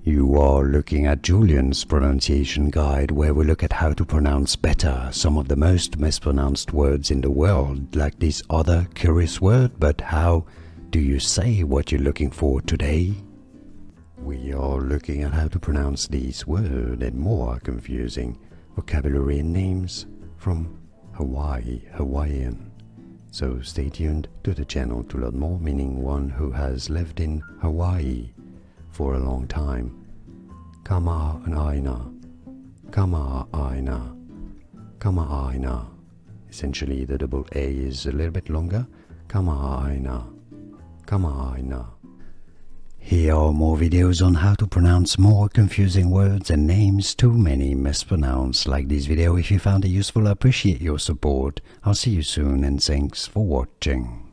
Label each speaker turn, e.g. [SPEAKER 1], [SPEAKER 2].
[SPEAKER 1] You are looking at Julian's pronunciation guide, where we look at how to pronounce better some of the most mispronounced words in the world, like this other curious word. But how do you say what you're looking for today? We are looking at how to pronounce these words and more confusing vocabulary and names from Hawaiian. So stay tuned to the channel to learn more, meaning one who has lived in Hawaii for a long time. Kamaaina, Kamaaina, Kamaaina. Essentially the double A is a little bit longer. Kamaaina, Kamaaina. Here are more videos on how to pronounce more confusing words and names too many mispronounced. Like this video if you found it useful. I appreciate your support. I'll see you soon and thanks for watching.